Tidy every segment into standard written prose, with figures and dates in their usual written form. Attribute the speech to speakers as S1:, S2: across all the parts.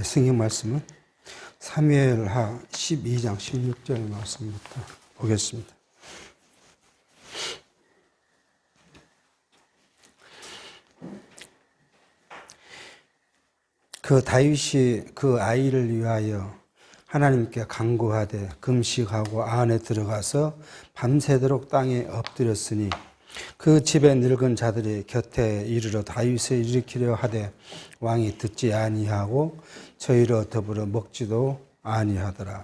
S1: 성경 말씀은 사무엘하 12장 16절 말씀부터 보겠습니다. 그 다윗이 그 아이를 위하여 하나님께 간구하되 금식하고 안에 들어가서 밤새도록 땅에 엎드렸으니 그 집에 늙은 자들이 곁에 이르러 다윗을 일으키려 하되 왕이 듣지 아니하고 저희로 더불어 먹지도 아니하더라.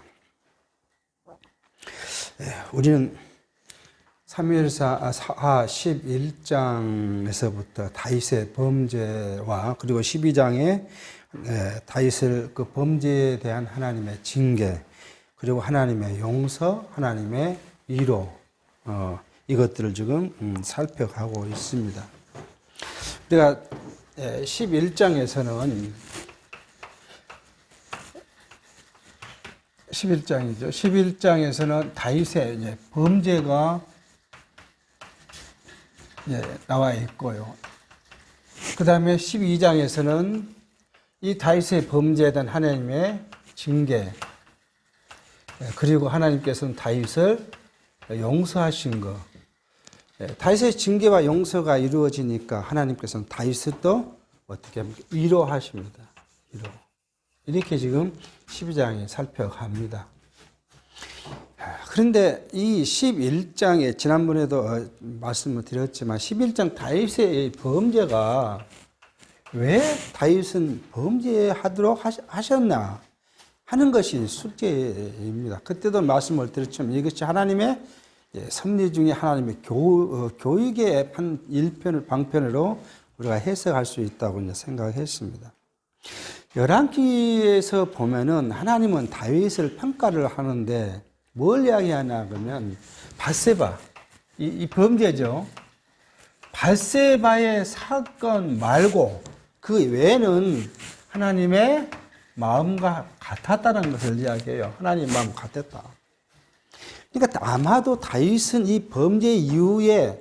S1: 우리는 사무엘하 11장에서부터 다윗의 범죄와 그리고 12장에 다윗을 그 범죄에 대한 하나님의 징계, 그리고 하나님의 용서, 하나님의 위로, 이것들을 지금 살펴가고 있습니다. 우리가 11장에서는 11장이죠. 11장에서는 다윗의 이제 범죄가 나와 있고요. 그 다음에 12장에서는 이 다윗의 범죄에 대한 하나님의 징계, 그리고 하나님께서는 다윗을 용서하신 것. 다윗의 징계와 용서가 이루어지니까 하나님께서는 다윗을 또 어떻게 합니까? 위로하십니다. 위로. 이렇게 지금 12장에 살펴갑니다. 그런데 이 11장에 지난번에도 말씀을 드렸지만 11장 다윗의 범죄가 왜 다윗은 범죄하도록 하셨나 하는 것이 숙제입니다. 그때도 말씀을 드렸지만 이것이 하나님의 섭리 중에 하나님의 교육의 한 일편을 방편으로 우리가 해석할 수 있다고 생각했습니다. 열왕기에서 보면은 하나님은 다윗을 평가를 하는데 뭘 이야기하냐 그러면 밧세바, 이 범죄죠. 밧세바의 사건 말고 그 외에는 하나님의 마음과 같았다는 것을 이야기해요. 하나님 마음 같았다. 그러니까 아마도 다윗은 이 범죄 이후에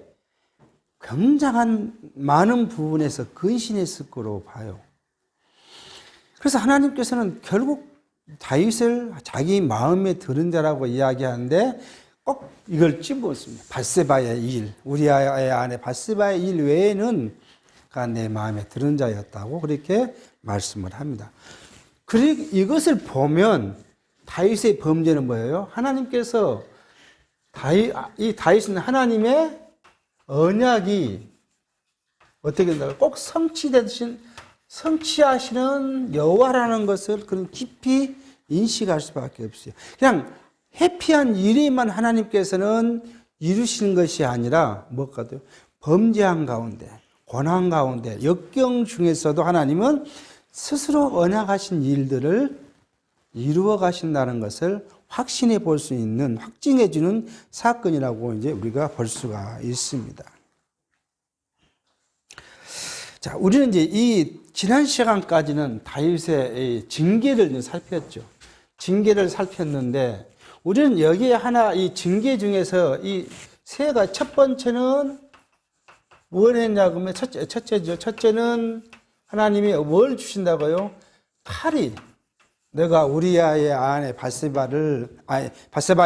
S1: 굉장한 많은 부분에서 근신했을 거로 봐요. 그래서 하나님께서는 결국 다윗을 자기 마음에 드는 자라고 이야기하는데 꼭 이걸 찝었습니다. 밧세바의 일, 우리아의 아내 밧세바의 일 외에는 내 마음에 드는 자였다고 그렇게 말씀을 합니다. 그리고 이것을 보면 다윗의 범죄는 뭐예요? 하나님께서 이 다윗은 하나님의 언약이 어떻게 된다? 꼭 성취하시는 여호와라는 것을 그런 깊이 인식할 수밖에 없어요. 그냥 회피한 일에만 하나님께서는 이루시는 것이 아니라 무엇과도요? 범죄한 가운데, 고난 가운데, 역경 중에서도 하나님은 스스로 언약하신 일들을 이루어 가신다는 것을 확신해 볼 수 있는, 확증해 주는 사건이라고 이제 우리가 볼 수가 있습니다. 자, 우리는 이제 이 지난 시간까지는 다윗의 징계를 살폈죠. 징계를 살폈는데 우리는 여기에 하나 이 징계 중에서 이 세 가지, 첫 번째는 뭘 했냐고 하면 첫째죠. 첫째는 하나님이 뭘 주신다고요? 칼이. 내가 우리아의 아내 밧세바의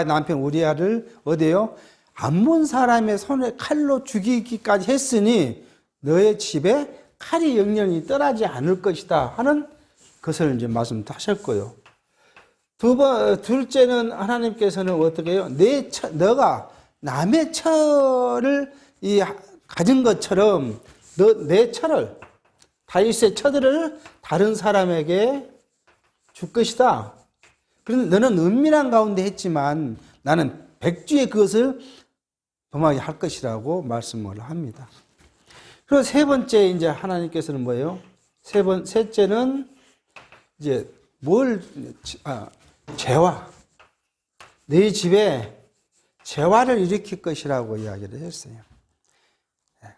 S1: 남편 우리아를 어디요? 암몬 사람의 손에 칼로 죽이기까지 했으니 너의 집에 칼이 영영이 떠나지 않을 것이다 하는 것을 이제 말씀하셨고요. 둘째는 하나님께서는 어떻게 해요? 너가 남의 처를 가진 것처럼 내 처를, 다윗의 처들을 다른 사람에게 줄 것이다. 그런데 너는 은밀한 가운데 했지만 나는 백주에 그것을 범하게 할 것이라고 말씀을 합니다. 그리고 세 번째 이제 하나님께서는 뭐예요? 셋째는 이제 재화. 네 집에 재화를 일으킬 것이라고 이야기를 했어요.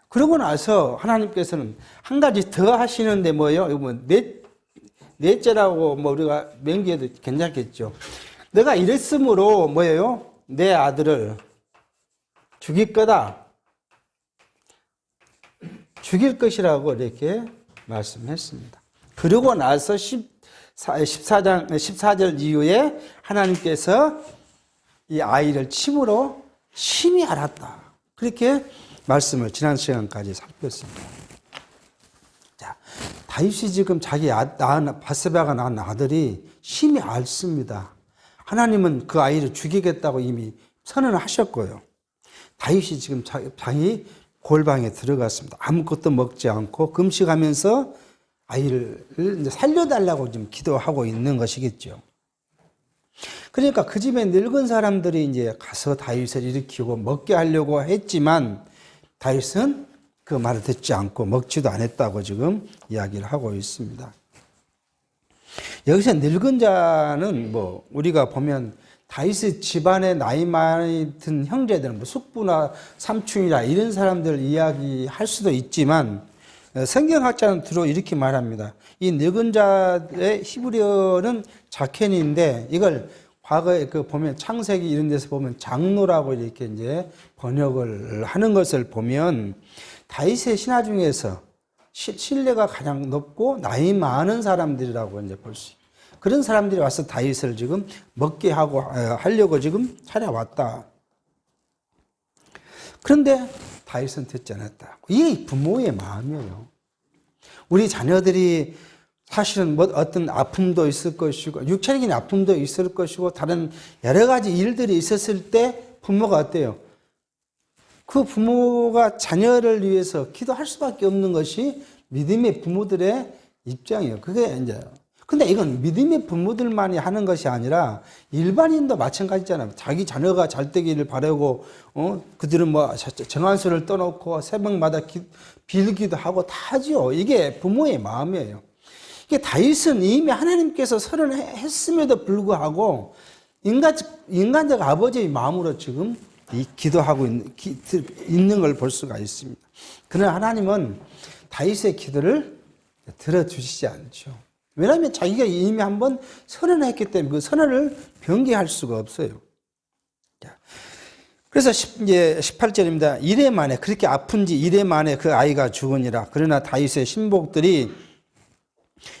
S1: 그러고 나서 하나님께서는 한 가지 더 하시는데 뭐예요? 이거 넷째라고 우리가 명기해도 괜찮겠죠. 내가 이랬으므로 뭐예요? 내 아들을 죽일 거다. 죽일 것이라고 이렇게 말씀했습니다. 그러고 나서 14절 이후에 하나님께서 이 아이를 침으로 심히 알았다. 그렇게 말씀을 지난 시간까지 살폈습니다. 자, 다윗이 지금 자기 바세바가 낳은 아들이 심히 앓습니다. 하나님은 그 아이를 죽이겠다고 이미 선언을 하셨고요. 다윗이 지금 자기 골방에 들어갔습니다. 아무것도 먹지 않고 금식하면서 아이를 이제 살려달라고 지금 기도하고 있는 것이겠죠. 그러니까 그 집에 늙은 사람들이 이제 가서 다윗을 일으키고 먹게 하려고 했지만 다윗은 그 말을 듣지 않고 먹지도 않았다고 지금 이야기를 하고 있습니다. 여기서 늙은 자는 뭐 우리가 보면 다윗의 집안에 나이 많이 든 형제들, 뭐 숙부나 삼촌이나 이런 사람들 이야기할 수도 있지만 성경학자는 주로 이렇게 말합니다. 이 늙은 자의 히브리어는 자켄인데 이걸 과거에 그 보면 창세기 이런 데서 보면 장로라고 이렇게 이제 번역을 하는 것을 보면 다윗의 신하 중에서 신뢰가 가장 높고 나이 많은 사람들이라고 이제 볼 수 있어요. 그런 사람들이 와서 다윗을 지금 먹게 하려고 지금 찾아왔다. 그런데 다윗은 듣지 않았다. 이게 부모의 마음이에요. 우리 자녀들이 사실은 뭐 어떤 아픔도 있을 것이고 육체적인 아픔도 있을 것이고 다른 여러 가지 일들이 있었을 때 부모가 어때요? 그 부모가 자녀를 위해서 기도할 수밖에 없는 것이 믿음의 부모들의 입장이에요. 그게 이제 근데 이건 믿음의 부모들만이 하는 것이 아니라 일반인도 마찬가지잖아요. 자기 자녀가 잘 되기를 바라고 그들은 뭐 정한수를 떠놓고 새벽마다 빌기도 하고 다 하죠. 이게 부모의 마음이에요. 이게 다윗은 이미 하나님께서 선언했음에도 불구하고 인간적 아버지의 마음으로 지금 기도하고 있는 걸 볼 수가 있습니다. 그러나 하나님은 다윗의 기도를 들어주시지 않죠. 왜냐하면 자기가 이미 한번 선언했기 때문에 그 선언을 변개할 수가 없어요. 그래서 이제 18절입니다. 이래 만에 그렇게 아픈지 이래 만에 그 아이가 죽으니라. 그러나 다윗의 신복들이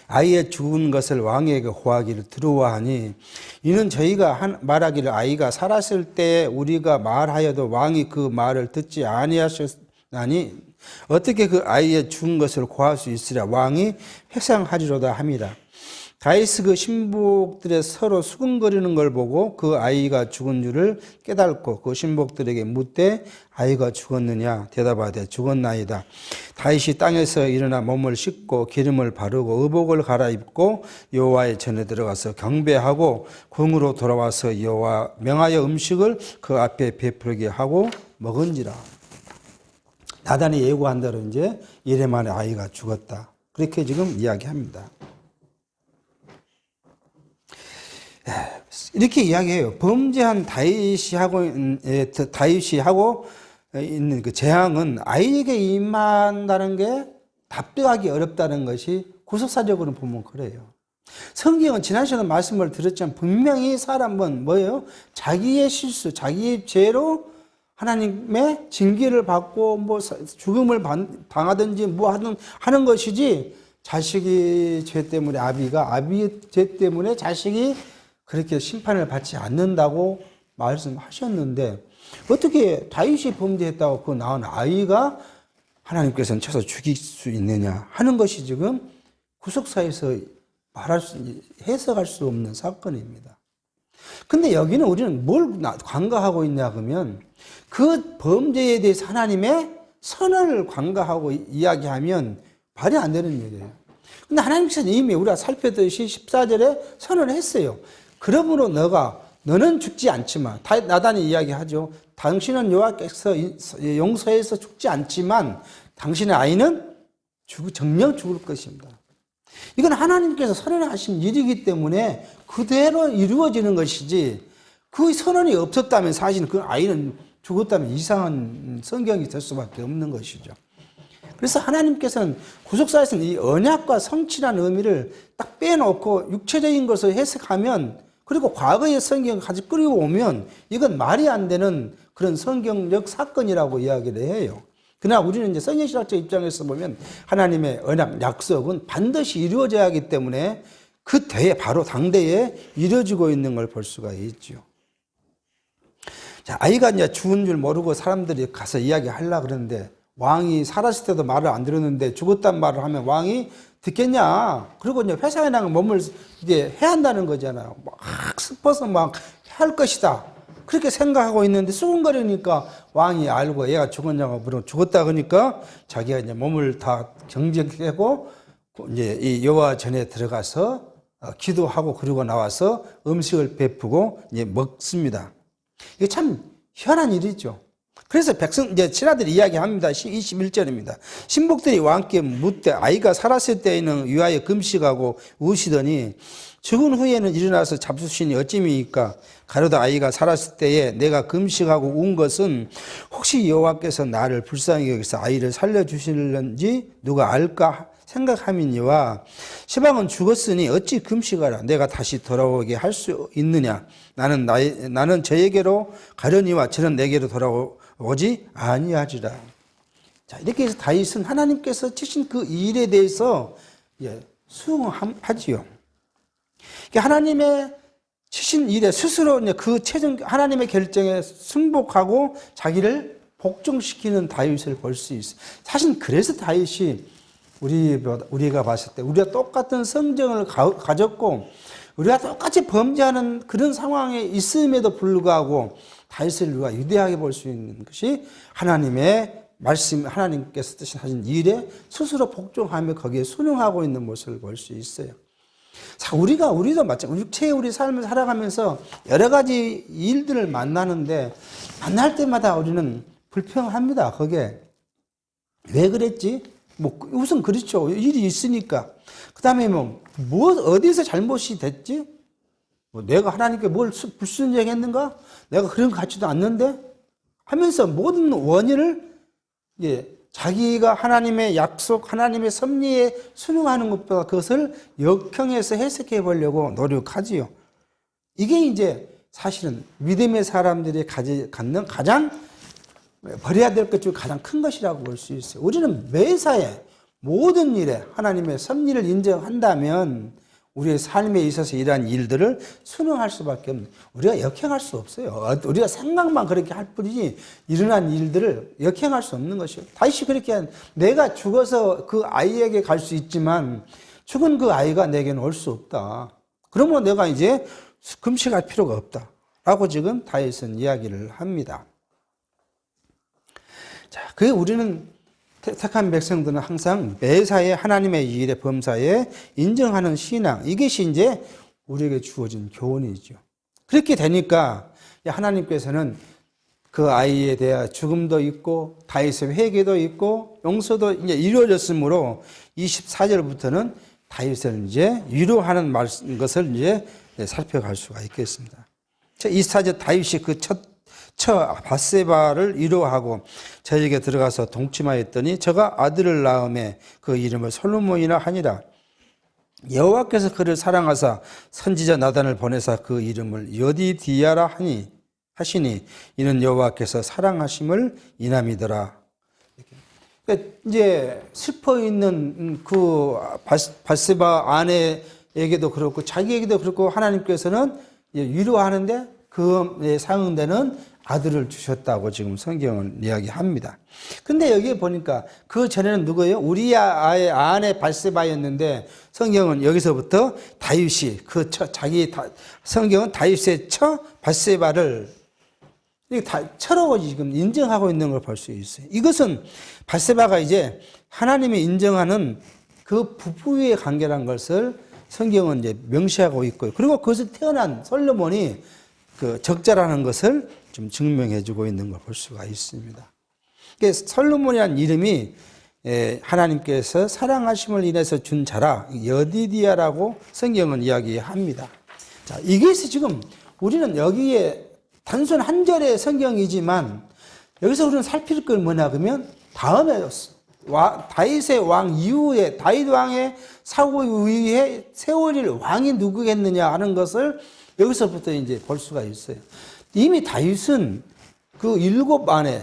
S1: 아이의 죽은 것을 왕에게 호하기를 두려워하니 이는 저희가 말하기를 아이가 살았을 때 우리가 말하여도 왕이 그 말을 듣지 아니하셨나니 어떻게 그 아이의 죽은 것을 고할 수 있으랴. 왕이 회상하리로다 함이라. 다윗이 그 신복들의 서로 수근거리는 걸 보고 그 아이가 죽은 줄을 깨닫고 그 신복들에게 묻되 아이가 죽었느냐. 대답하되 죽었나이다. 다윗이 땅에서 일어나 몸을 씻고 기름을 바르고 의복을 갈아입고 여호와의 전에 들어가서 경배하고 궁으로 돌아와서 여호와 명하여 음식을 그 앞에 베풀게 하고 먹은지라. 나단이 예고한 대로 이제 이래 만에 아이가 죽었다. 그렇게 지금 이야기합니다. 이렇게 이야기해요. 범죄한 다윗이 하고 있는 그 재앙은 아이에게 임한다는 게 답변하기 어렵다는 것이 구속사적으로 보면 그래요. 성경은 지난 시간에 말씀을 드렸지만 분명히 사람은 뭐예요? 자기의 실수, 자기의 죄로 하나님의 징계를 받고 뭐 죽음을 당하든지 뭐 하는 것이지 자식이 죄 때문에 아비의 죄 때문에 자식이 그렇게 심판을 받지 않는다고 말씀하셨는데 어떻게 다윗이 범죄했다고 그 낳은 아이가 하나님께서는 쳐서 죽일 수 있느냐 하는 것이 지금 구속사에서 해석할 수 없는 사건입니다. 근데 여기는 우리는 뭘 관가하고 있냐 그러면 그 범죄에 대해서 하나님의 선언을 관가하고 이야기하면 말이 안 되는 얘기예요. 근데 하나님께서 이미 우리가 살펴듯이 14절에 선언을 했어요. 그러므로 너는 죽지 않지만 나단이 이야기하죠. 당신은 여호와께서 용서해서 죽지 않지만 당신의 아이는 정녕 죽을 것입니다. 이건 하나님께서 선언하신 일이기 때문에 그대로 이루어지는 것이지 그 선언이 없었다면 사실 그 아이는 죽었다면 이상한 성경이 될 수밖에 없는 것이죠. 그래서 하나님께서는 구속사에서는 이 언약과 성취라는 의미를 딱 빼놓고 육체적인 것을 해석하면 그리고 과거의 성경을 같이 끌어오면 이건 말이 안 되는 그런 성경적 사건이라고 이야기를 해요. 그러나 우리는 이제 성경신학적 입장에서 보면 하나님의 언약, 약속은 반드시 이루어져야 하기 때문에 그 대에 바로 당대에 이루어지고 있는 걸 볼 수가 있죠. 자, 아이가 이제 죽은 줄 모르고 사람들이 가서 이야기하려고 그러는데 왕이 살았을 때도 말을 안 들었는데 죽었단 말을 하면 왕이 듣겠냐? 그리고 이제 회사에 나가 몸을 이제 해야 한다는 거잖아요. 막 슬퍼서 막 할 것이다. 그렇게 생각하고 있는데 수근거리니까 왕이 알고 얘가 죽었냐고 물어 죽었다 그러니까 자기가 이제 몸을 다 경직하고 이제 이 여호와 전에 들어가서 기도하고 그리고 나와서 음식을 베푸고 이제 먹습니다. 이게 참 희한한 일이죠. 그래서 이제 신하들이 이야기합니다. 21절입니다. 신복들이 왕께 묻되 아이가 살았을 때에는 위하여 금식하고 우시더니 죽은 후에는 일어나서 잡수시니 어찌미니까 가로다 아이가 살았을 때에 내가 금식하고 운 것은 혹시 여호와께서 나를 불쌍히 여기서 아이를 살려주실는지 누가 알까 생각함이니와 시방은 죽었으니 어찌 금식하라 내가 다시 돌아오게 할 수 있느냐 나는 저에게로 가려니와 저는 내게로 돌아오지 아니하리라. 자, 이렇게 해서 다윗은 하나님께서 치신 그 일에 대해서 수긍하지요. 하나님의 치신 일에 스스로 그 하나님의 결정에 승복하고 자기를 복종시키는 다윗을 볼 수 있어요. 사실 그래서 다윗이 우리가 봤을 때 우리가 똑같은 성정을 가졌고 우리가 똑같이 범죄하는 그런 상황에 있음에도 불구하고 다윗을 우리가 위대하게 볼 수 있는 것이 하나님의 말씀, 하나님께서 하신 일에 스스로 복종하며 거기에 순응하고 있는 모습을 볼 수 있어요. 자, 우리도 마찬가지로 육체의 우리 삶을 살아가면서 여러 가지 일들을 만나는데 만날 때마다 우리는 불평합니다. 거기에 왜 그랬지? 우선 그렇죠. 일이 있으니까. 그 다음에 어디서 잘못이 됐지? 내가 하나님께 뭘 불순종했는가? 내가 그런 것 같지도 않는데? 하면서 모든 원인을 자기가 하나님의 약속, 하나님의 섭리에 순응하는 것보다 그것을 역형해서 해석해 보려고 노력하지요. 이게 이제 사실은 믿음의 사람들이 갖는 가장 버려야 될 것 중 가장 큰 것이라고 볼 수 있어요. 우리는 매사에 모든 일에 하나님의 섭리를 인정한다면 우리의 삶에 있어서 이러한 일들을 순응할 수밖에 없는, 우리가 역행할 수 없어요. 우리가 생각만 그렇게 할 뿐이지 일어난 일들을 역행할 수 없는 것이요. 다시 그렇게 내가 죽어서 그 아이에게 갈 수 있지만 죽은 그 아이가 내게는 올 수 없다. 그러면 내가 이제 금식할 필요가 없다. 라고 지금 다윗은 이야기를 합니다. 자, 그게 우리는 택한 백성들은 항상 매사에 하나님의 일에 범사에 인정하는 신앙, 이것이 이제 우리에게 주어진 교훈이죠. 그렇게 되니까 하나님께서는 그 아이에 대한 죽음도 있고 다윗의 회개도 있고 용서도 이제 이루어졌으므로 24절부터는 다윗을 이제 위로하는 것을 이제 살펴갈 수가 있겠습니다. 24절 다윗이 그 처 밧세바를 위로하고 저에게 들어가서 동침하였더니 저가 아들을 낳음에 그 이름을 솔로몬이라 하니라. 여호와께서 그를 사랑하사 선지자 나단을 보내사 그 이름을 여디디아라 하시니 이는 여호와께서 사랑하심을 인함이더라. 그러니까 이제 슬퍼 있는 그 밧세바 아내에게도 그렇고 자기에게도 그렇고 하나님께서는 위로하는데 그 상응되는 아들을 주셨다고 지금 성경은 이야기합니다. 근데 여기에 보니까 그 전에는 누구예요? 우리아의 아내 밧세바였는데 성경은 여기서부터 다윗이 성경은 다윗의 처 밧세바를 처로 지금 인정하고 있는 걸 볼 수 있어요. 이것은 밧세바가 이제 하나님이 인정하는 그 부부의 관계라는 것을 성경은 이제 명시하고 있고요. 그리고 그것을 태어난 솔로몬이 그 적자라는 것을 좀 증명해 주고 있는 걸 볼 수가 있습니다. 솔로몬이라는 이름이 하나님께서 사랑하심을 인해서 준 자라 여디디아라고 성경은 이야기합니다. 자, 이것이 지금 우리는 여기에 단순 한 절의 성경이지만 여기서 우리는 살필 걸 뭐냐 그러면 다음에 다윗의 왕 이후에 다윗 왕의 사고 이후에 세워질 왕이 누구겠느냐 하는 것을 여기서부터 이제 볼 수가 있어요. 이미 다윗은 그 7아내,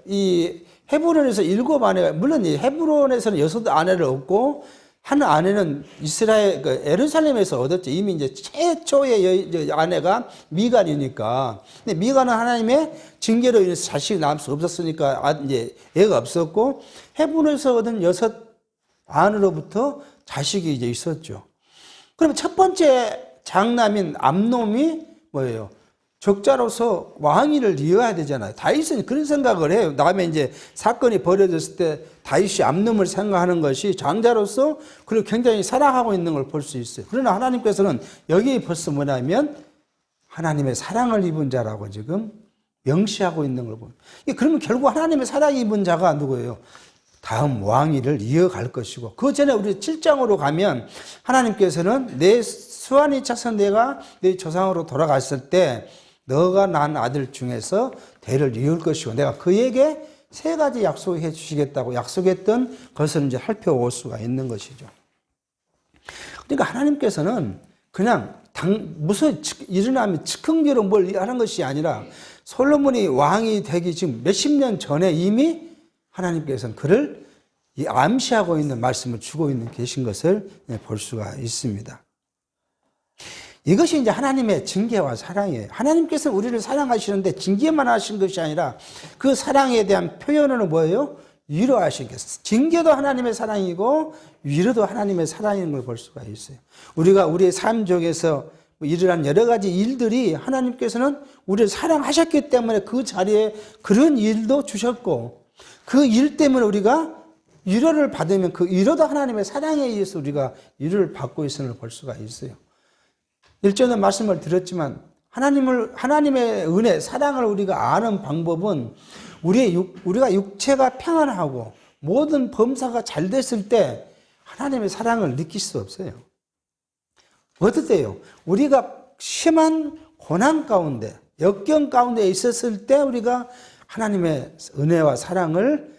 S1: 이 헤브론에서 7아내, 물론 이 헤브론에서는 6아내를 얻고 한 아내는 이스라엘, 예루살렘에서 얻었죠. 이미 이제 최초의 아내가 미갈이니까. 근데 미갈은 하나님의 징계로 인해서 자식이 낳을 수 없었으니까 이제 애가 없었고, 헤브론에서 얻은 6 아내로부터 자식이 이제 있었죠. 그러면 첫 번째 장남인 암놈이 뭐예요? 적자로서 왕위를 이어야 되잖아요. 다윗은 그런 생각을 해요. 다음에 이제 사건이 벌어졌을 때 다윗이 암놈을 생각하는 것이 장자로서 그리고 굉장히 사랑하고 있는 걸 볼 수 있어요. 그러나 하나님께서는 여기 벌써 뭐냐면 하나님의 사랑을 입은 자라고 지금 명시하고 있는 걸 보면. 그러면 결국 하나님의 사랑 입은 자가 누구예요? 다음 왕위를 이어갈 것이고, 그 전에 우리 7장으로 가면 하나님께서는 내 수완이 차서 내가 내 조상으로 돌아갔을 때 너가 낳은 아들 중에서 대를 이을 것이고 내가 그에게 3가지 약속해 주시겠다고 약속했던 것을 이제 살펴볼 수가 있는 것이죠. 그러니까 하나님께서는 그냥 무슨 일어나면 즉흥적으로 뭘 하는 것이 아니라 솔로몬이 왕이 되기 지금 몇십 년 전에 이미 하나님께서는 그를 암시하고 있는 말씀을 주고 있는 계신 것을 볼 수가 있습니다. 이것이 이제 하나님의 징계와 사랑이에요. 하나님께서 우리를 사랑하시는데 징계만 하신 것이 아니라 그 사랑에 대한 표현은 뭐예요? 위로하신 것. 징계도 하나님의 사랑이고 위로도 하나님의 사랑인 걸 볼 수가 있어요. 우리가 우리의 삶 속에서 일어난 여러 가지 일들이 하나님께서는 우리를 사랑하셨기 때문에 그 자리에 그런 일도 주셨고 그 일 때문에 우리가 위로를 받으면 그 위로도 하나님의 사랑에 의해서 우리가 위로를 받고 있음을 볼 수가 있어요. 일전에 말씀을 드렸지만 하나님의 은혜, 사랑을 우리가 아는 방법은 우리가 육체가 평안하고 모든 범사가 잘 됐을 때 하나님의 사랑을 느낄 수 없어요. 어떨 때요? 우리가 심한 고난 가운데, 역경 가운데 있었을 때 우리가 하나님의 은혜와 사랑을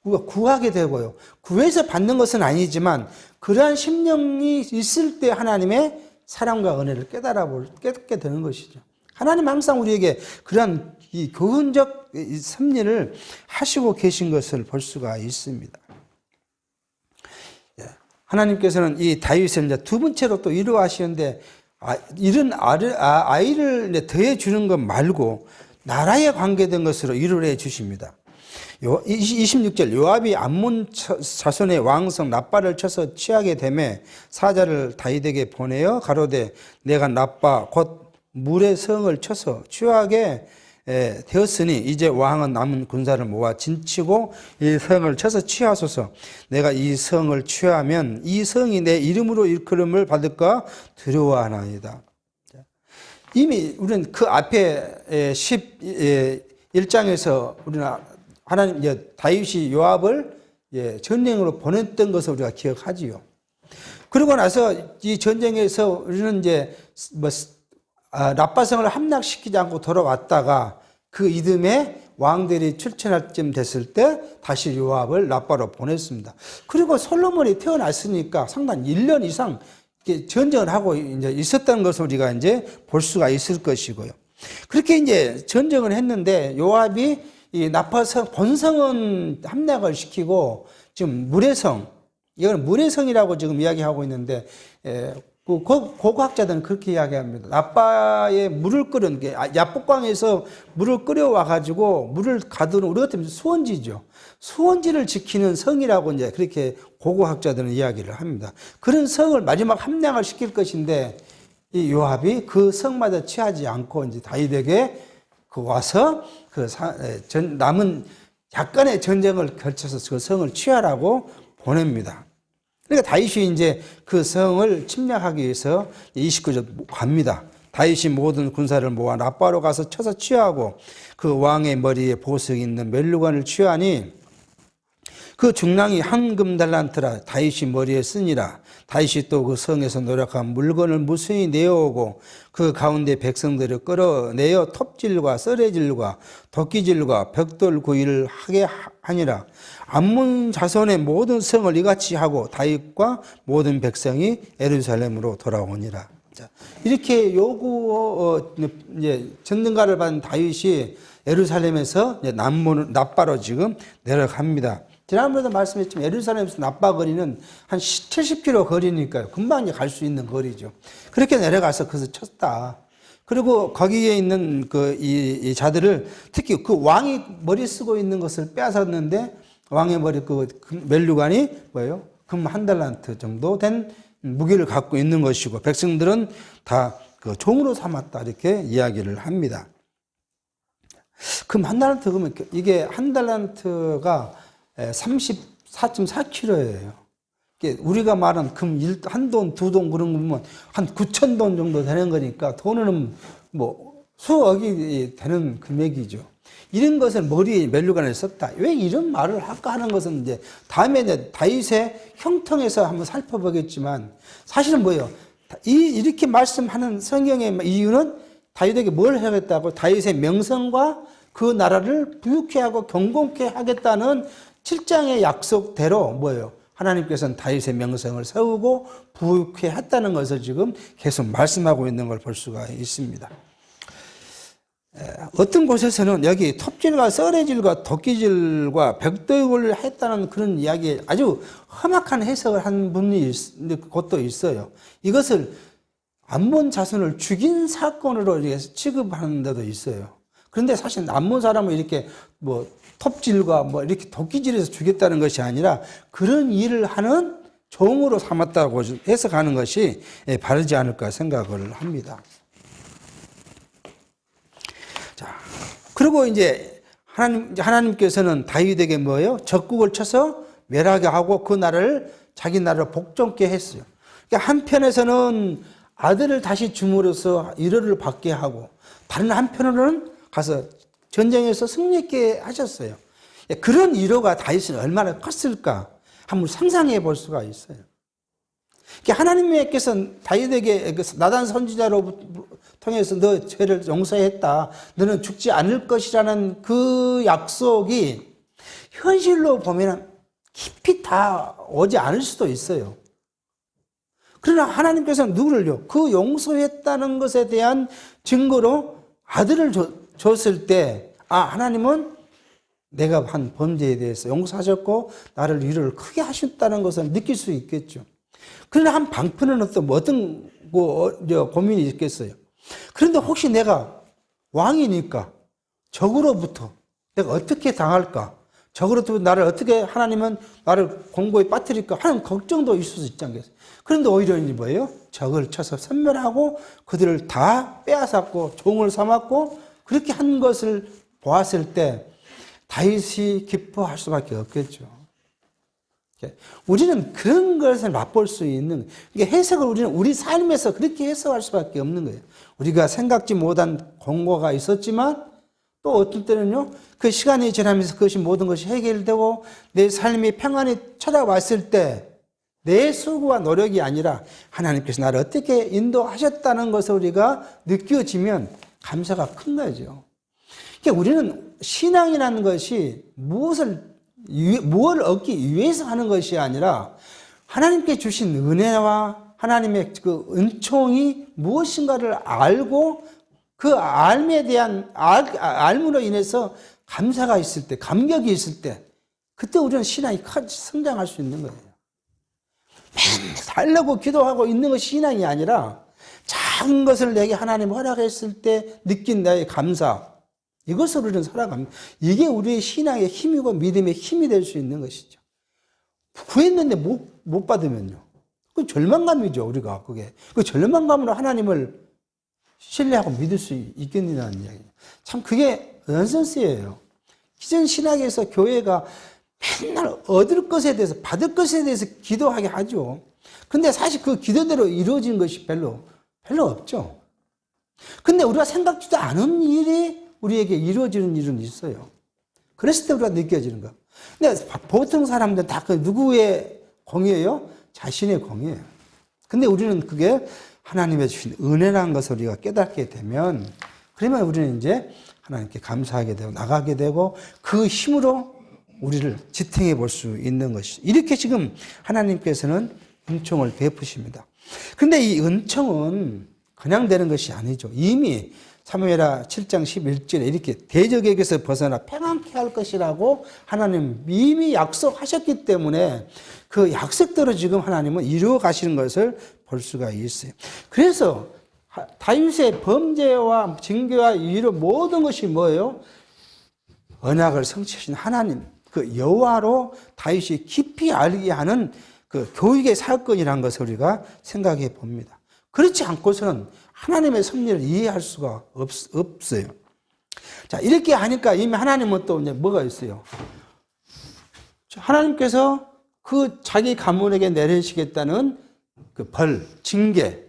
S1: 우리가 구하게 되고요. 구해서 받는 것은 아니지만 그러한 심령이 있을 때 하나님의 사랑과 은혜를 깨닫게 되는 것이죠. 하나님 항상 우리에게 그러한 이 교훈적 섭리를 하시고 계신 것을 볼 수가 있습니다. 하나님께서는 이 다윗을 이제 두 번째로 또 위로하시는데 이런 아이를 더해 주는 것 말고 나라에 관계된 것으로 위로를 해 주십니다. 26절 요압이 암몬 자손의 왕성 랍바를 쳐서 취하게 되매 사자를 다윗에게 보내어 가로되 내가 랍바 곧 물의 성을 쳐서 취하게 되었으니 이제 왕은 남은 군사를 모아 진치고 이 성을 쳐서 취하소서. 내가 이 성을 취하면 이 성이 내 이름으로 일컬음을 받을까 두려워하나이다. 이미 우리는 그 앞에 11장에서 우리는 하나님 다윗이 요압을 전쟁으로 보냈던 것을 우리가 기억하지요. 그러고 나서 이 전쟁에서 우리는 이제 랍바성을 함락시키지 않고 돌아왔다가 그 이듬해 왕들이 출전할 쯤 됐을 때 다시 요압을 랍바로 보냈습니다. 그리고 솔로몬이 태어났으니까 상당히 1년 이상 전쟁을 하고 이제 있었던 것을 우리가 이제 볼 수가 있을 것이고요. 그렇게 이제 전쟁을 했는데 요압이 이 나파성 본성은 함락을 시키고 지금 물의 이건 물의 성이라고 지금 이야기하고 있는데 고고학자들은 그렇게 이야기합니다. 나빠의 물을 끓은 게 야복강에서 물을 끓여와 가지고 물을 가두는 우리 같으면 수원지죠. 수원지를 지키는 성이라고 이제 그렇게 고고학자들은 이야기를 합니다. 그런 성을 마지막 함락을 시킬 것인데 이 요압이 그 성마다 취하지 않고 이제 다윗에게 와서 남은 약간의 전쟁을 걸쳐서 그 성을 취하라고 보냅니다. 그러니까 다윗이 이제 그 성을 침략하기 위해서 29절 갑니다. 다윗이 모든 군사를 모아 랍바로 가서 쳐서 취하고 그 왕의 머리에 보석이 있는 멜루관을 취하니 그 중랑이 황금 달란트라 다윗이 머리에 쓰니라. 다윗이 또 그 성에서 노력한 물건을 무수히 내어오고 그 가운데 백성들을 끌어내어 톱질과 썰애질과 도끼질과 벽돌 구이를 하게 하니라. 암몬 자손의 모든 성을 이같이 하고 다윗과 모든 백성이 예루살렘으로 돌아오니라. 자, 이렇게 전능가를 받은 다윗이 예루살렘에서 납바로 지금 내려갑니다. 지난번에도 말씀했지만 예루살렘에서 납바 거리는 한 70km 거리니까요. 금방 갈 수 있는 거리죠. 그렇게 내려가서 그것을 쳤다. 그리고 거기에 있는 이 자들을 특히 그 왕이 머리 쓰고 있는 것을 빼앗았는데 왕의 머리 멜류관이 뭐예요? 금 한 달란트 정도 된 무기를 갖고 있는 것이고 백성들은 다 그 종으로 삼았다 이렇게 이야기를 합니다. 금 한 달란트 그러면 이게 한 달란트가 34.4kg예요. 우리가 말한 금 한 돈, 두 돈 그런 거 보면 한 9천 돈 정도 되는 거니까 돈은 뭐 수억이 되는 금액이죠. 이런 것을 머리에 멜류관을 썼다. 왜 이런 말을 할까 하는 것은 이제 다음에 이제 다윗의 형통에서 한번 살펴보겠지만 사실은 뭐예요? 이렇게 말씀하는 성경의 이유는 다윗에게 뭘 하겠다고 다윗의 명성과 그 나라를 부유케 하고 경공케 하겠다는 7장의 약속대로 뭐예요? 하나님께서는 다윗의 명성을 세우고 부유케 했다는 것을 지금 계속 말씀하고 있는 걸 볼 수가 있습니다. 어떤 곳에서는 여기 톱질과 썰해질과 도끼질과 벽돌을 했다는 그런 이야기에 아주 험악한 해석을 한 분이 곳도 있어요. 이것을 암몬 자손을 죽인 사건으로 취급하는 데도 있어요. 그런데 사실 암몬 사람을 이렇게 뭐 톱질과 뭐 이렇게 도끼질해서 죽였다는 것이 아니라 그런 일을 하는 종으로 삼았다고 해석하는 것이 바르지 않을까 생각을 합니다. 자, 그리고 이제 하나님께서는 다윗에게 뭐예요? 적국을 쳐서 멸하게 하고 그 나라를 자기 나라로 복종케 했어요. 그러니까 한편에서는 아들을 다시 줌으로써 위로를 받게 하고 다른 한편으로는 가서 전쟁에서 승리했게 하셨어요. 그런 위로가 다윗은 얼마나 컸을까 한번 상상해 볼 수가 있어요. 하나님께서 다윗에게 나단 선지자로 통해서 너 죄를 용서했다. 너는 죽지 않을 것이라는 그 약속이 현실로 보면 깊이 다 오지 않을 수도 있어요. 그러나 하나님께서는 누구를요? 그 용서했다는 것에 대한 증거로 아들을 줬을 때, 하나님은 내가 한 범죄에 대해서 용서하셨고 나를 위로를 크게 하셨다는 것을 느낄 수 있겠죠. 그러나 한 방편은 또 어떤 고민이 있겠어요. 그런데 혹시 내가 왕이니까 적으로부터 내가 어떻게 당할까? 적으로부터 나를 어떻게 하나님은 나를 공고에 빠뜨릴까 하는 걱정도 있을 수 있지 않겠어요? 그런데 오히려 뭐예요? 적을 쳐서 섬멸하고 그들을 다 빼앗았고 종을 삼았고 그렇게 한 것을 보았을 때 다윗이 기뻐할 수밖에 없겠죠. 우리는 그런 것을 맛볼 수 있는, 해석을 우리는 우리 삶에서 그렇게 해석할 수밖에 없는 거예요. 우리가 생각지 못한 공고가 있었지만 또 어떤 때는요, 그 시간이 지나면서 그것이 모든 것이 해결되고 내 삶이 평안히 찾아왔을 때 내 수고와 노력이 아니라 하나님께서 나를 어떻게 인도하셨다는 것을 우리가 느껴지면 감사가 큰 거죠. 그러니까 우리는 신앙이라는 것이 무엇을 얻기 위해서 하는 것이 아니라 하나님께 주신 은혜와 하나님의 그 은총이 무엇인가를 알고 그 알에 대한 알므로 인해서 감사가 있을 때, 감격이 있을 때, 그때 우리는 신앙이 성장할 수 있는 거예요. 맨날 살려고 기도하고 있는 것이 신앙이 아니라 작은 것을 내게 하나님 허락했을 때 느낀 나의 감사, 이것을 우리는 살아갑니다. 이게 우리의 신앙의 힘이고 믿음의 힘이 될 수 있는 것이죠. 구했는데 못 받으면요. 그 절망감이죠, 우리가. 그 절망감으로 하나님을 신뢰하고 믿을 수 있겠느냐는 이야기예요. 참 그게 넌센스예요. 기존 신학에서 교회가 맨날 얻을 것에 대해서, 받을 것에 대해서 기도하게 하죠. 근데 사실 그 기도대로 이루어진 것이 별로 없죠. 근데 우리가 생각지도 않은 일이 우리에게 이루어지는 일은 있어요. 그랬을 때 우리가 느껴지는 거. 근데 보통 사람들은 다 그 누구의 공이에요? 자신의 공이에요. 근데 우리는 그게 하나님의 주신 은혜라는 것을 우리가 깨닫게 되면, 그러면 우리는 이제 하나님께 감사하게 되고 나가게 되고 그 힘으로 우리를 지탱해 볼 수 있는 것이, 이렇게 지금 하나님께서는 은총을 베푸십니다. 근데 이 은총은 그냥 되는 것이 아니죠. 이미 사무엘하 7장 11절에 이렇게 대적에게서 벗어나 평안케 할 것이라고 하나님 이미 약속하셨기 때문에 그 약속대로 지금 하나님은 이루어 가시는 것을 볼 수가 있어요. 그래서 다윗의 범죄와 징계와 이루 모든 것이 뭐예요? 언약을 성취하신 하나님, 그 여호와로 다윗이 깊이 알게 하는 그 교육의 사건이라는 것을 우리가 생각해 봅니다. 그렇지 않고서는 하나님의 섭리를 이해할 수가 없어요. 자, 이렇게 하니까 이미 하나님은 또 이제 뭐가 있어요? 하나님께서 그 자기 가문에게 내리시겠다는 그 벌, 징계를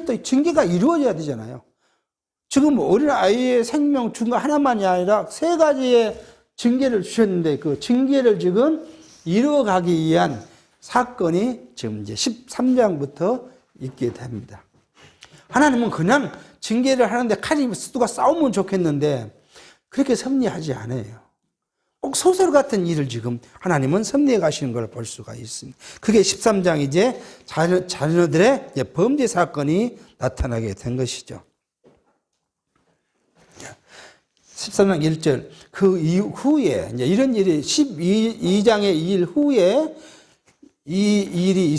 S1: 또 징계가 이루어져야 되잖아요. 지금 어린 아이의 생명 준 거 하나만이 아니라 세 가지의 징계를 주셨는데 그 징계를 지금 이루어가기 위한 사건이 지금 이제 13장부터 있게 됩니다. 하나님은 그냥 징계를 하는데 칼이 누가 싸우면 좋겠는데 그렇게 섭리하지 않아요. 꼭 소설 같은 일을 지금 하나님은 섭리해 가시는 걸 볼 수가 있습니다. 그게 13장 이제 자녀들의 이제 범죄 사건이 나타나게 된 것이죠. 13장 1절 그 이후에 이제 이런 일이 12장의 일 후에 이 일이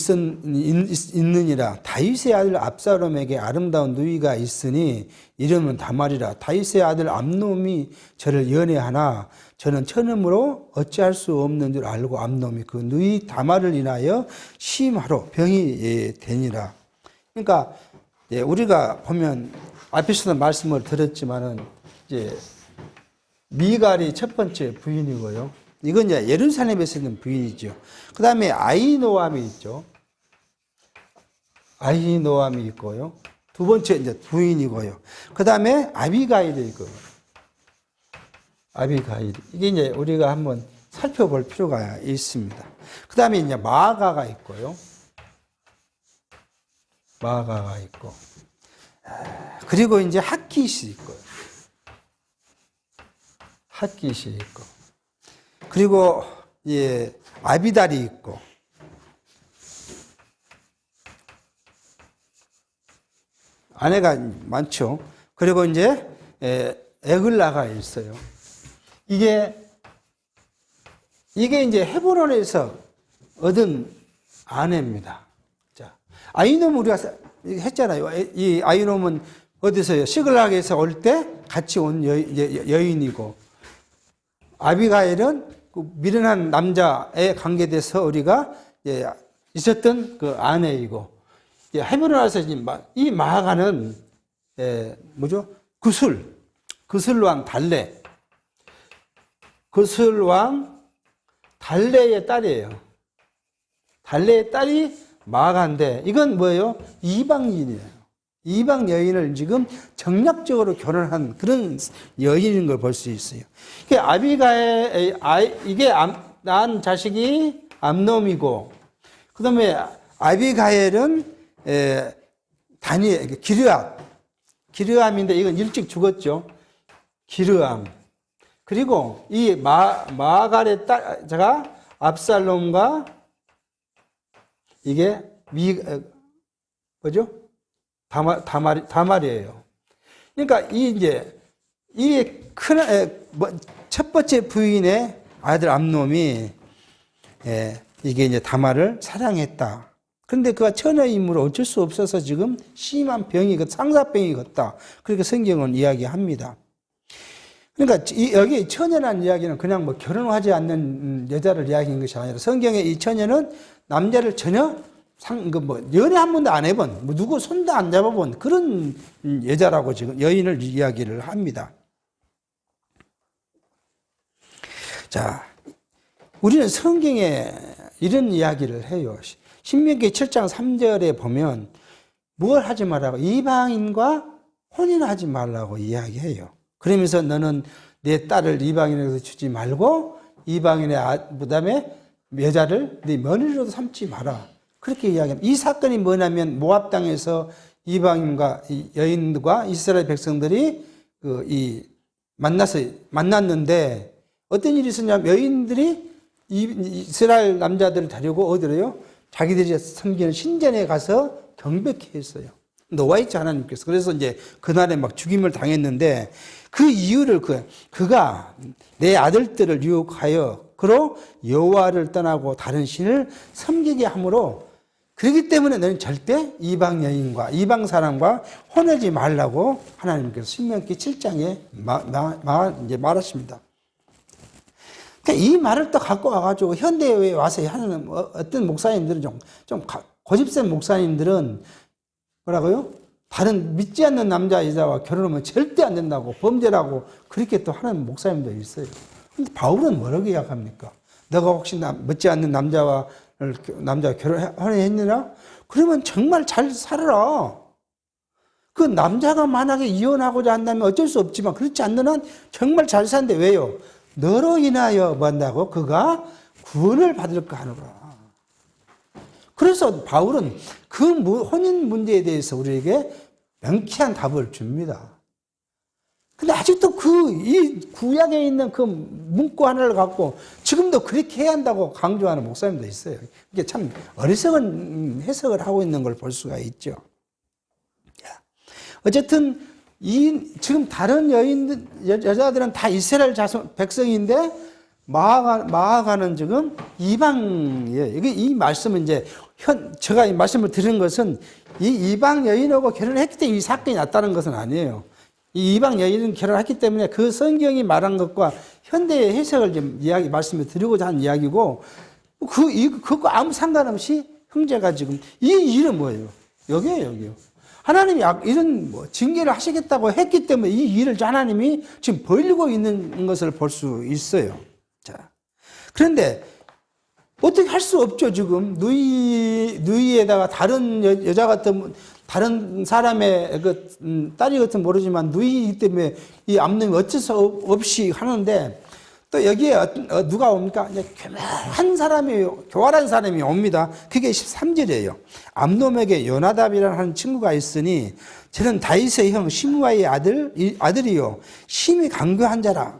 S1: 있느니라. 다윗의 아들 압살롬에게 아름다운 누이가 있으니 이름은 다말이라. 다윗의 아들 암놈이 저를 연애하나 저는 천음으로 어찌할 수 없는 줄 알고 암놈이 그 누이 다말을 인하여 심하로 병이 되니라. 그러니까 우리가 보면 앞에서도 말씀을 드렸지만은 이제 미갈이 첫 번째 부인이고요. 이건 이제 예루살렘에서 있는 부인이죠. 그 다음에 아히노암이 있죠. 아히노암이 있고요. 두 번째 이제 부인이고요. 그 다음에 아비가일이 있고요. 아비가일. 이게 이제 우리가 한번 살펴볼 필요가 있습니다. 그 다음에 이제 마아가가 있고요. 마아가가 있고. 그리고 이제 핫깃이 있고요. 핫깃이 있고. 그리고 예, 아비달이 있고 아내가 많죠. 그리고 이제 에글라가 있어요. 이게 이제 헤브론에서 얻은 아내입니다. 자, 아히놈 우리가 했잖아요. 이 아히놈은 어디서요? 시글락에서 올 때 같이 온 여인이고 아비가일은 그 미련한 남자에 관계돼서 우리가 있었던 그 아내이고 헤브론 와서 이 마아가는 뭐죠? 구슬왕 달레, 구슬왕 달레의 딸이에요. 달레의 딸이 마아가인데 이건 뭐예요? 이방인이에요. 이방 여인을 지금 정략적으로 결혼한 그런 여인인 걸 볼 수 있어요. 이게 낳은 자식이 암놈이고, 그 다음에 아비가엘은 기르암인데 이건 일찍 죽었죠. 기르암. 그리고 이 마아갈의 딸자가 압살롬과 이게 뭐죠? 다말이에요. 그러니까 첫 번째 부인의 아들 암놈이 이게 이제 다말을 사랑했다. 그런데 그가 처녀이므로 어쩔 수 없어서 지금 심한 병이 상사병이 걷다. 그렇게 성경은 이야기합니다. 그러니까 여기 처녀라는 이야기는 그냥 뭐 결혼하지 않는 여자를 이야기한 것이 아니라 성경의 이 처녀는 남자를 전혀 연애 한 번도 안 해본, 누구 손도 안 잡아본 그런 여자라고 지금 여인을 이야기를 합니다. 자, 우리는 성경에 이런 이야기를 해요. 신명기 7장 3절에 보면 뭘 하지 말라고? 이방인과 혼인하지 말라고 이야기해요. 그러면서 너는 내 딸을 이방인에게서 주지 말고 이방인의 그다음에 여자를 네 며느리로도 삼지 마라. 그렇게 이야기합니다. 이 사건이 뭐냐면 모압 땅에서 이방인과 여인과 이스라엘 백성들이 만났는데 어떤 일이 있었냐면 여인들이 이스라엘 남자들을 데리고 어디로요? 자기들이 섬기는 신전에 가서 경배케 했어요. 놓아 있지 하나님께서. 그래서 이제 그날에 막 죽임을 당했는데 그 이유를 그가 내 아들들을 유혹하여 그로 여호와를 떠나고 다른 신을 섬기게 함으로 그렇기 때문에 너는 절대 이방 여인과 이방 사람과 혼하지 말라고 하나님께서 신명기 7장에 이제 말하십니다. 그러니까 이 말을 또 갖고 와가지고 현대에 와서 하는 어떤 목사님들은 좀 고집센 목사님들은 뭐라고요? 다른 믿지 않는 남자 여자와 결혼하면 절대 안 된다고 범죄라고 그렇게 또 하는 목사님도 있어요. 근데 바울은 뭐라고 이야기합니까? 너가 혹시 믿지 않는 남자와 결혼했느냐? 그러면 정말 잘 살아라. 그 남자가 만약에 이혼하고자 한다면 어쩔 수 없지만 그렇지 않는 한 정말 잘 사는데 왜요? 너로 인하여 뭐 한다고? 그가 구원을 받을까 하노라. 그래서 바울은 그 혼인 문제에 대해서 우리에게 명쾌한 답을 줍니다. 근데 아직도 이 구약에 있는 그 문구 하나를 갖고 지금도 그렇게 해야 한다고 강조하는 목사님도 있어요. 이게 참 어리석은 해석을 하고 있는 걸 볼 수가 있죠. 어쨌든 지금 다른 여자들은 다 이스라엘 백성인데 마아가는 지금 이방이에요. 이 말씀은 이제 제가 이 말씀을 드린 것은 이 이방 여인하고 결혼했기 때문에 이 사건이 났다는 것은 아니에요. 이 이방 여인은 결혼했기 때문에 그 성경이 말한 것과 현대의 해석을 좀 말씀을 드리고자 하는 이야기고 그거 아무 상관없이 형제가 지금 이 일은 뭐예요? 여기요. 하나님이 이런 징계를 하시겠다고 했기 때문에 이 일을 하나님이 지금 벌리고 있는 것을 볼 수 있어요. 자, 그런데 어떻게 할 수 없죠. 지금 누이에다가 다른 여자 같은 다른 사람의 딸이 같은 모르지만 누이이기 때문에 이 암놈이 어쩔 수 없이 하는데 또 여기에 누가 옵니까? 교활한 사람이 옵니다. 그게 13절이에요. 암놈에게 요나답이라는 한 친구가 있으니 저는 다윗의 형 시므아의 아들이요 심히 강교한 자라.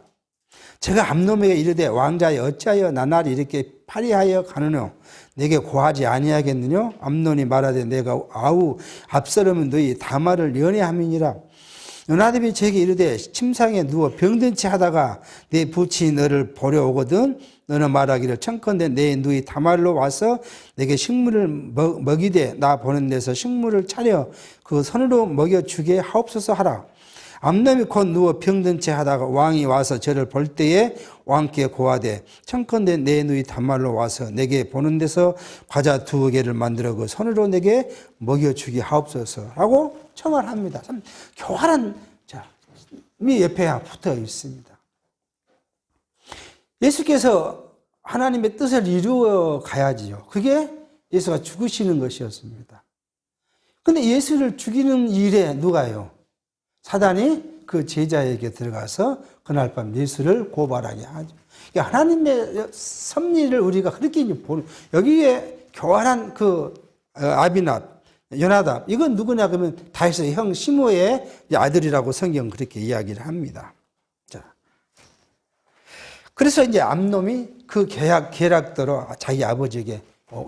S1: 제가 암놈에게 이르되 왕자여 어찌하여 나날이 이렇게 파리하여 가느뇨? 내게 고하지 아니하겠느뇨? 암논이 말하되 내가 압살롬은 너희 다말을 연애함이니라. 요나답이 제게 이르되 침상에 누워 병든 채 하다가 내 부친이 너를 보려 오거든. 너는 말하기를 청컨대 내 누이 다말로 와서 내게 식물을 먹이되 나 보는 데서 식물을 차려 그 손으로 먹여주게 하옵소서 하라. 암놈이 곧 누워 병든 채 하다가 왕이 와서 저를 볼 때에 왕께 고하되 청컨대 내 누이 다말로 와서 내게 보는 데서 과자 2개를 만들어 그 손으로 내게 먹여주게 하옵소서 하고 청을 합니다. 참 교활한 자이 옆에 붙어 있습니다. 예수께서 하나님의 뜻을 이루어 가야지요. 그게 예수가 죽으시는 것이었습니다. 근데 예수를 죽이는 일에 누가요? 사단이 그 제자에게 들어가서 그날 밤 예수를 고발하게 하죠. 그러니까 하나님의 섭리를 우리가 그렇게 보는, 여기에 교활한 아비납, 요나답, 이건 누구냐 그러면 다윗의 형 시므의 아들이라고 성경 그렇게 이야기를 합니다. 자, 그래서 이제 암놈이 그 계략대로 자기 아버지에게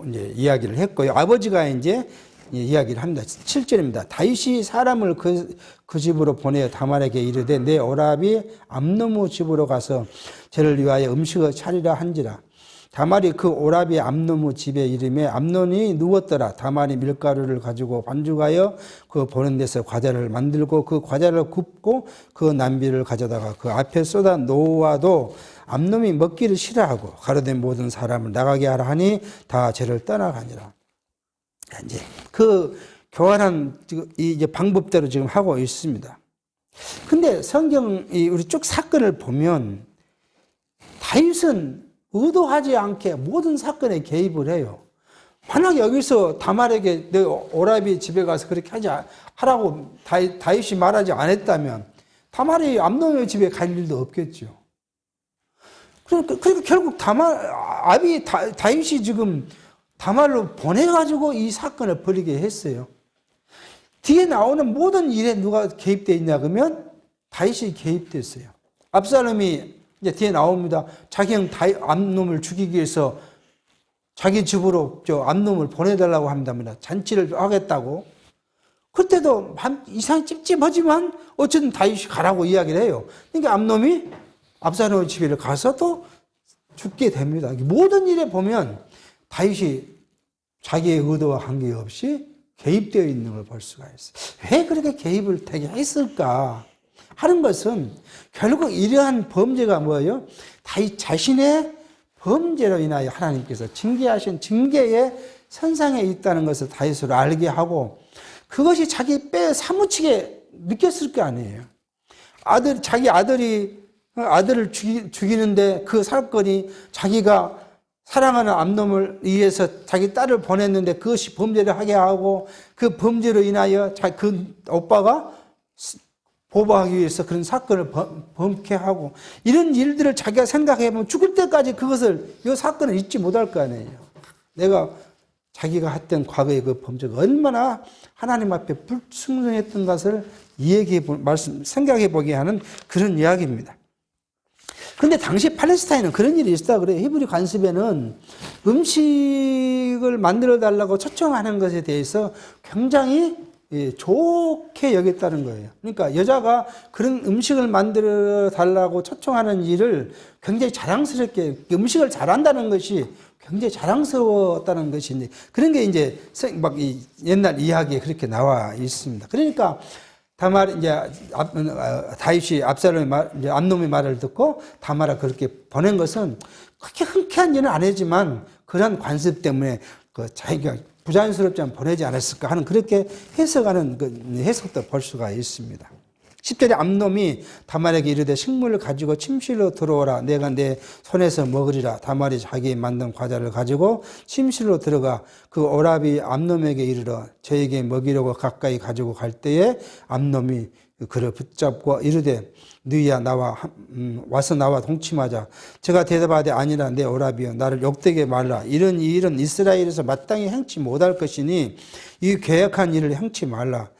S1: 이제 이야기를 했고요. 아버지가 이제 이야기를 합니다. 7절입니다. 다윗이 사람을 그 집으로 보내어 다말에게 이르되 내 오라비 암놈의 집으로 가서 저를 위하여 음식을 차리라 한지라. 다말이 그 오라비 암놈의 집에 이름에 암논이 누웠더라. 다말이 밀가루를 가지고 반죽하여 그 보는 데서 과자를 만들고 그 과자를 굽고 그 남비를 가져다가 그 앞에 쏟아 놓아도 암놈이 먹기를 싫어하고 가로되 모든 사람을 나가게 하라 하니 다 저를 떠나가니라. 이제 그 교활한 이제 방법대로 지금 하고 있습니다. 근데 성경이 우리 쭉 사건을 보면 다윗은 의도하지 않게 모든 사건에 개입을 해요. 만약 여기서 다말에게 너 오라비 집에 가서 그렇게 하라고 다윗이 말하지 않았다면 다말이 암논의 집에 갈 일도 없겠죠. 그러니까 결국 다윗이 지금 다말로 보내가지고 이 사건을 벌이게 했어요. 뒤에 나오는 모든 일에 누가 개입되어 있냐 그러면 다윗이 개입됐어요. 압살롬이 이제 뒤에 나옵니다. 자기 형 암놈을 죽이기 위해서 자기 집으로 암놈을 보내달라고 합니다. 잔치를 하겠다고. 그때도 이상 찝찝하지만 어쨌든 다윗이 가라고 이야기를 해요. 그러니까 암놈이 압살롬의 집에 가서 또 죽게 됩니다. 모든 일에 보면 다윗이 자기의 의도와 관계없이 개입되어 있는 걸 볼 수가 있어요. 왜 그렇게 개입을 되게 했을까 하는 것은 결국 이러한 범죄가 뭐예요? 다윗 자신의 범죄로 인하여 하나님께서 징계하신 징계의 선상에 있다는 것을 다윗으로 알게 하고 그것이 자기 뼈에 사무치게 느꼈을 거 아니에요. 자기 아들을 죽이는데 그 사건이 자기가 사랑하는 암놈을 위해서 자기 딸을 보냈는데 그것이 범죄를 하게 하고 그 범죄로 인하여 그 오빠가 보복하기 위해서 그런 사건을 범케 하고 이런 일들을 자기가 생각해보면 죽을 때까지 이 사건을 잊지 못할 거 아니에요. 내가 자기가 했던 과거의 그 범죄가 얼마나 하나님 앞에 불순종했던 것을 생각해 보게 하는 그런 이야기입니다. 근데 당시 팔레스타인은 그런 일이 있었다 그래요. 히브리 관습에는 음식을 만들어 달라고 초청하는 것에 대해서 굉장히 좋게 여겼다는 거예요. 그러니까 여자가 그런 음식을 만들어 달라고 초청하는 일을 굉장히 자랑스럽게 음식을 잘한다는 것이 굉장히 자랑스러웠다는 것인데 그런 게 이제 막 옛날 이야기에 그렇게 나와 있습니다. 그러니까 다윗이 암놈의 말을 듣고 다말을 그렇게 보낸 것은 그렇게 흔쾌한 일은 안 했지만 그러한 관습 때문에 자기가 부자연스럽지 않으면 보내지 않았을까 하는 그렇게 해석하는 해석도 볼 수가 있습니다. 10절에 암놈이 다말에게 이르되 식물을 가지고 침실로 들어오라. 내가 내 손에서 먹으리라. 다말이 자기 만든 과자를 가지고 침실로 들어가 그 오라비 암놈에게 이르러 저에게 먹이려고 가까이 가지고 갈 때에 암놈이 그를 붙잡고 이르되 너희야 와서 나와 동침하자. 제가 대답하되 아니라 내 오라비여 나를 욕되게 말라. 이런 일은 이스라엘에서 마땅히 행치 못할 것이니 이 계획한 일을 행치 말라.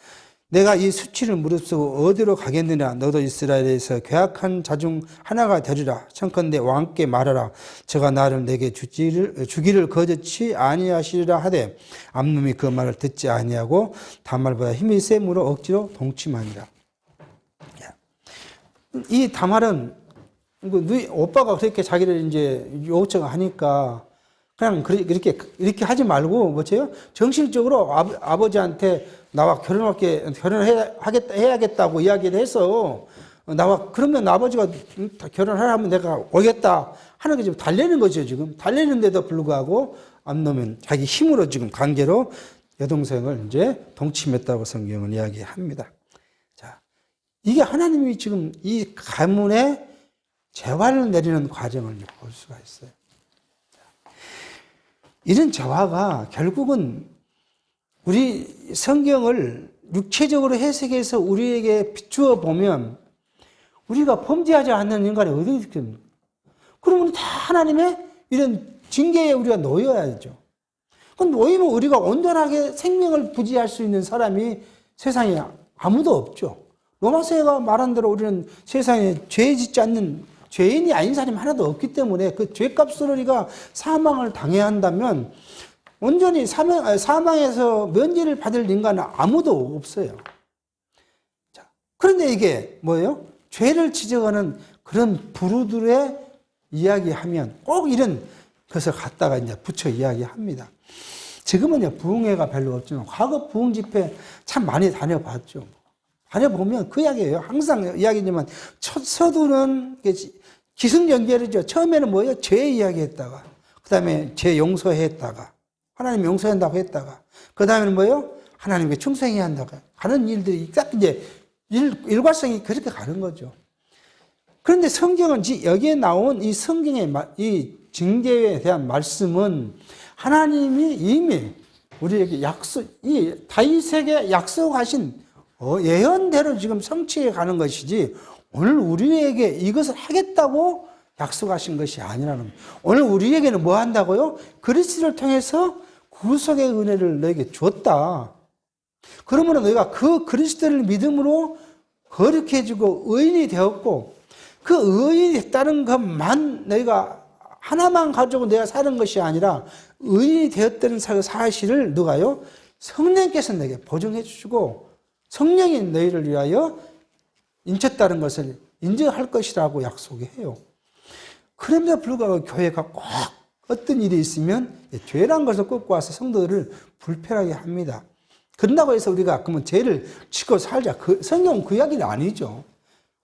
S1: 내가 이 수치를 무릅쓰고 어디로 가겠느냐. 너도 이스라엘에서 계약한 자 중 하나가 되리라. 청컨대 왕께 말하라. 저가 나를 내게 주기를 거저치 아니하시리라 하되 암놈이 그 말을 듣지 아니하고 다말보다 힘이 셈으로 억지로 동침하니라. 이 다말은 오빠가 그렇게 자기를 이제 요청하니까 그냥 이렇게 하지 말고 뭐죠? 정식적으로 아버지한테 나와 결혼해야겠다고 이야기를 해서 그러면 아버지가 결혼하라면 내가 오겠다 하는 게 지금 달래는 거죠, 지금. 달래는데도 불구하고 암놈은 자기 힘으로 지금 강제로 여동생을 이제 동침했다고 성경은 이야기합니다. 자, 이게 하나님이 지금 이 가문에 재화를 내리는 과정을 볼 수가 있어요. 이런 재화가 결국은 우리 성경을 육체적으로 해석해서 우리에게 비추어 보면 우리가 범죄하지 않는 인간이 어디 있겠습니까? 그러면 다 하나님의 이런 징계에 우리가 놓여야죠. 그럼 놓이면 우리가 온전하게 생명을 부지할 수 있는 사람이 세상에 아무도 없죠. 로마서가 말한 대로 우리는 세상에 죄 짓지 않는 죄인이 아닌 사람이 하나도 없기 때문에 그 죄값으로 우리가 사망을 당해야 한다면 온전히 사망에서 면제를 받을 인간은 아무도 없어요. 자, 그런데 이게 뭐예요? 죄를 지적하는 그런 부류들의 이야기하면 꼭 이런 것을 갖다가 이제 붙여 이야기합니다. 지금은 부흥회가 별로 없지만 과거 부흥 집회 참 많이 다녀봤죠. 다녀보면 그 이야기예요. 항상 이야기지만 서두는 기승전결이죠. 처음에는 뭐예요? 죄 이야기했다가 그 다음에 죄 용서했다가 하나님 용서한다고 했다가 그 다음에는 뭐예요? 하나님께 충성해야 한다고 하는 일들이 딱 이제 일관성이 그렇게 가는 거죠. 그런데 성경은 여기에 나온 이 성경의 이 징계에 대한 말씀은 하나님이 이미 우리에게 이 다윗에게 약속하신 예언대로 지금 성취해 가는 것이지 오늘 우리에게 이것을 하겠다고 약속하신 것이 아니라는 거예요. 오늘 우리에게는 뭐 한다고요? 그리스도를 통해서 구속의 은혜를 너에게 줬다. 그러면 너희가 그 그리스도를 믿음으로 거룩해지고 의인이 되었고 그 의인이 됐다는 것만 너희가 하나만 가지고 내가 사는 것이 아니라 의인이 되었다는 사실을 누가요? 성령께서 내게 보증해 주시고 성령이 너희를 위하여 인쳤다는 것을 인정할 것이라고 약속해요. 그럼에도 불구하고 교회가 꼭 어떤 일이 있으면 죄란 것을 꺾고 와서 성도들을 불편하게 합니다. 그런다고 해서 우리가 그러면 죄를 지고 살자. 성경은 그 이야기는 아니죠.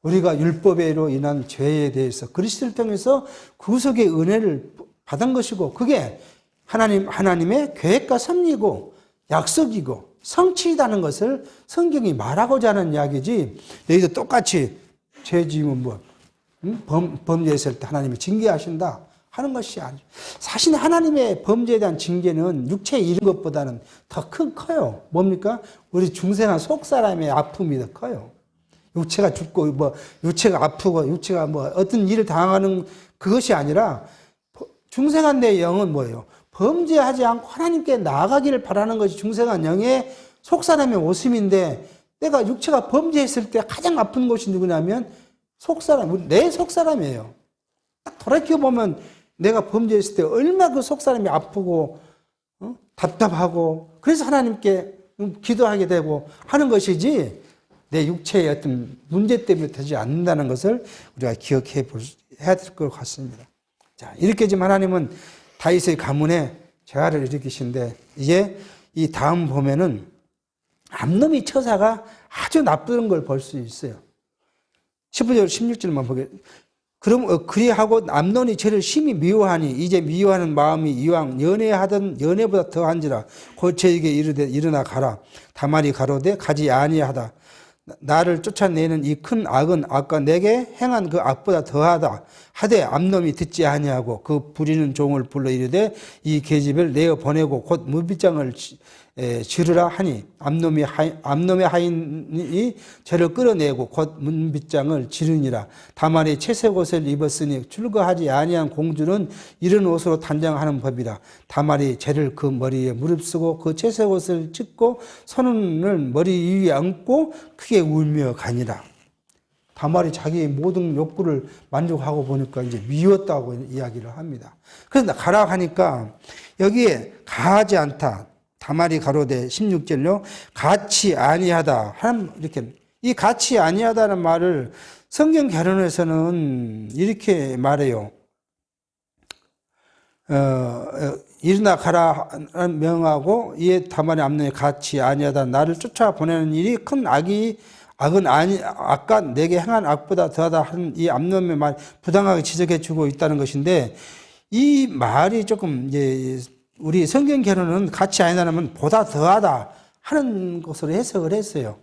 S1: 우리가 율법으로 인한 죄에 대해서 그리스도를 통해서 구속의 은혜를 받은 것이고 그게 하나님의 계획과 섭리고 약속이고 성취이다는 것을 성경이 말하고자 하는 이야기지. 너희도 똑같이 죄 지으면 뭐 범죄했을 때 하나님이 징계하신다 하는 것이 아니죠. 사실 하나님의 범죄에 대한 징계는 육체에 이른 것보다는 더 커요. 뭡니까? 우리 중생한 속사람의 아픔이 더 커요. 육체가 죽고 뭐 육체가 아프고 육체가 뭐 어떤 일을 당하는 그것이 아니라 중생한 내 영은 뭐예요? 범죄하지 않고 하나님께 나아가기를 바라는 것이 중생한 영의 속사람의 오심인데 내가 육체가 범죄했을 때 가장 아픈 것이 누구냐면 속사람, 내 속사람이에요. 딱 돌이켜보면 내가 범죄했을 때 얼마나 그 속사람이 아프고 답답하고 그래서 하나님께 기도하게 되고 하는 것이지 내 육체의 어떤 문제 때문에 되지 않는다는 것을 우리가 해야 될 것 같습니다. 자, 이렇게 지금 하나님은 다윗의 가문에 재화를 일으키신데 이제 이 다음 보면은 암놈이 처사가 아주 나쁜 걸 볼 수 있어요. 15절 16절만 보게. 그럼 그리하고 암논이 저를 심히 미워하니 이제 미워하는 마음이 이왕 연애하던 연애보다 더한지라 곧 저에게 이르되 일어나 가라. 다말이 가로되 가지 아니하다. 나를 쫓아내는 이 큰 악은 아까 내게 행한 그 악보다 더하다. 하되 암놈이 듣지 아니하고 그 부리는 종을 불러 이르되 이 계집을 내어 보내고 곧 무빗장을 지르라 하니 암놈의 하인이 저를 끌어내고 곧 문빗장을 지르니라. 다말이 채색 옷을 입었으니 출거하지 아니한 공주는 이런 옷으로 단장하는 법이라. 다말이 죄를 그 머리에 무릅쓰고 그 채색 옷을 찢고 손을 머리 위에 얹고 크게 울며 가니라. 다말이 자기의 모든 욕구를 만족하고 보니까 이제 미웠다고 이야기를 합니다. 그래서 가라 하니까 여기에 가하지 않다. 다말이 가로되 16절로 같이 아니하다. 이렇게 이 같이 아니하다는 말을 성경 결론에서는 이렇게 말해요. 일어나 가라 명하고 이에 다말이 암논이 같이 아니하다. 나를 쫓아보내는 일이 큰 악은 아까 내게 행한 악보다 더하다 하는 이 암논의 말 부당하게 지적해 주고 있다는 것인데 이 말이 조금 이제 우리 성경 결론은 같이 아니다면 보다 더하다 하는 것으로 해석을 했어요.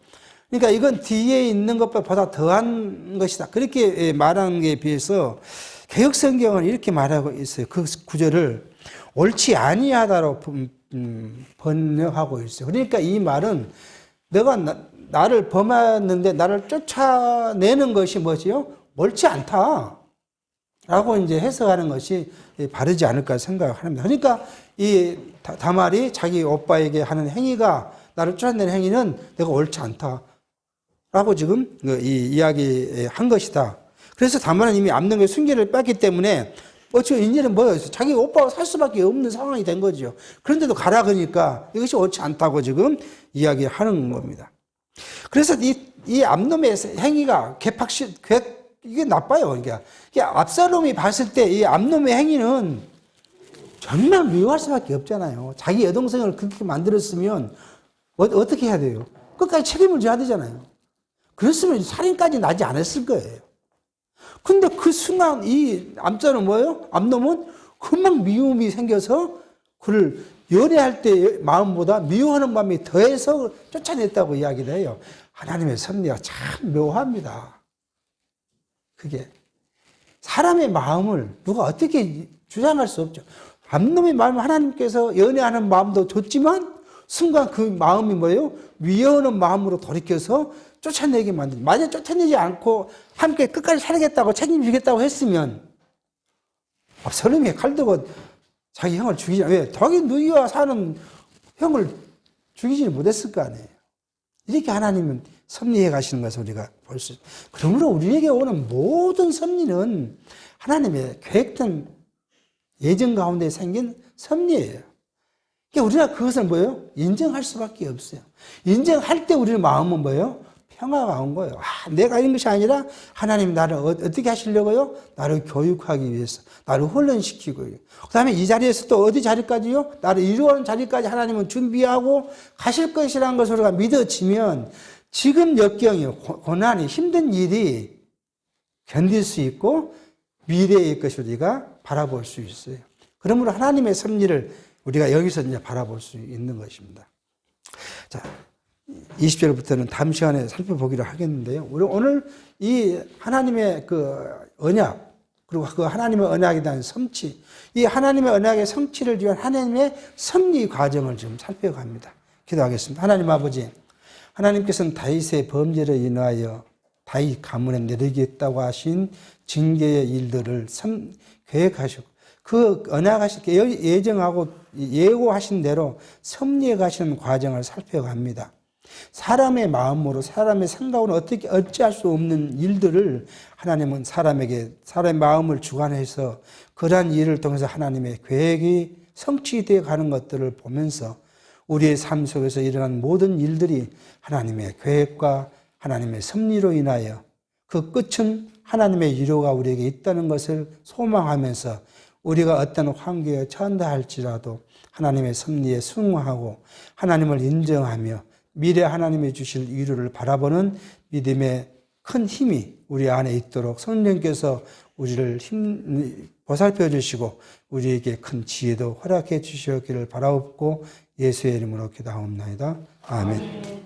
S1: 그러니까 이건 뒤에 있는 것보다 더한 것이다. 그렇게 말하는 게 비해서 개역 성경은 이렇게 말하고 있어요. 그 구절을 옳지 아니하다로 번역하고 있어요. 그러니까 이 말은 내가 나를 범했는데 나를 쫓아내는 것이 뭐지요? 옳지 않다. 라고 이제 해석하는 것이 바르지 않을까 생각합니다. 그러니까 이 다말이 자기 오빠에게 하는 행위가 나를 쫓아내는 행위는 내가 옳지 않다. 라고 지금 이 이야기 한 것이다. 그래서 다말은 이미 암논의 순결을 뺐기 때문에 이제는 뭐였어요? 자기 오빠가 살 수밖에 없는 상황이 된 거죠. 그런데도 가라 그러니까 이것이 옳지 않다고 지금 이야기하는 겁니다. 그래서 이 암논의 행위가 이게 나빠요. 그러니까 압살롬이 봤을 때 이 암논의 행위는 정말 미워할 수밖에 없잖아요. 자기 여동생을 그렇게 만들었으면 어떻게 해야 돼요? 끝까지 책임을 져야 되잖아요. 그랬으면 살인까지 나지 않았을 거예요. 근데 그 순간 이 암살은 뭐예요? 암놈은 금방 미움이 생겨서 그를 연애할 때 마음보다 미워하는 마음이 더해서 쫓아냈다고 이야기를 해요. 하나님의 섭리가 참 묘합니다. 그게 사람의 마음을 누가 어떻게 주장할 수 없죠. 암놈의 마음을 하나님께서 연애하는 마음도 줬지만 순간 그 마음이 뭐예요? 미워하는 마음으로 돌이켜서 쫓아내게 만든. 만약 쫓아내지 않고 함께 끝까지 살겠다고 책임지겠다고 했으면 압살롬이 칼 들고 자기 형을 죽이지 왜? 자기 누이와 사는 형을 죽이지 못했을 거 아니에요. 이렇게 하나님은 섭리해 가시는 것을 우리가 볼 수 있어요. 그러므로 우리에게 오는 모든 섭리는 하나님의 계획된 예정 가운데 생긴 섭리예요. 그러니까 우리가 그것을 뭐예요? 인정할 수밖에 없어요. 인정할 때 우리의 마음은 뭐예요? 평화가 온 거예요. 내가 이런 것이 아니라 하나님 나를 어떻게 하시려고요? 나를 교육하기 위해서, 나를 훈련시키고요. 그 다음에 이 자리에서 또 어디 자리까지요? 나를 이루어가는 자리까지 하나님은 준비하고 가실 것이라는 것을 우리가 믿어지면 지금 역경이, 고난이, 힘든 일이 견딜 수 있고 미래의 것을 우리가 바라볼 수 있어요. 그러므로 하나님의 섭리를 우리가 여기서 이제 바라볼 수 있는 것입니다. 자, 20절부터는 다음 시간에 살펴보기로 하겠는데요. 우리 오늘 이 하나님의 그 언약, 그리고 그 하나님의 언약에 대한 성취, 이 하나님의 언약의 성취를 위한 하나님의 섭리 과정을 좀 살펴갑니다. 기도하겠습니다. 하나님 아버지, 하나님께서는 다윗의 범죄를 인하여 다윗 가문에 내리겠다고 하신 징계의 일들을 계획하셨고, 그 언약하신, 예정하고 예고하신 대로 섭리해 가시는 과정을 살펴갑니다. 사람의 마음으로, 사람의 생각으로 어떻게 어찌할 수 없는 일들을 하나님은 사람의 마음을 주관해서 그러한 일을 통해서 하나님의 계획이 성취되어 가는 것들을 보면서 우리의 삶 속에서 일어난 모든 일들이 하나님의 계획과 하나님의 섭리로 인하여 그 끝은 하나님의 위로가 우리에게 있다는 것을 소망하면서 우리가 어떤 환경에 처한다 할지라도 하나님의 섭리에 순응하고 하나님을 인정하며 미래 하나님이 주실 위로를 바라보는 믿음의 큰 힘이 우리 안에 있도록 성령께서 우리를 보살펴 주시고 우리에게 큰 지혜도 허락해 주시기를 바라옵고 예수의 이름으로 기도하옵나이다. 아멘.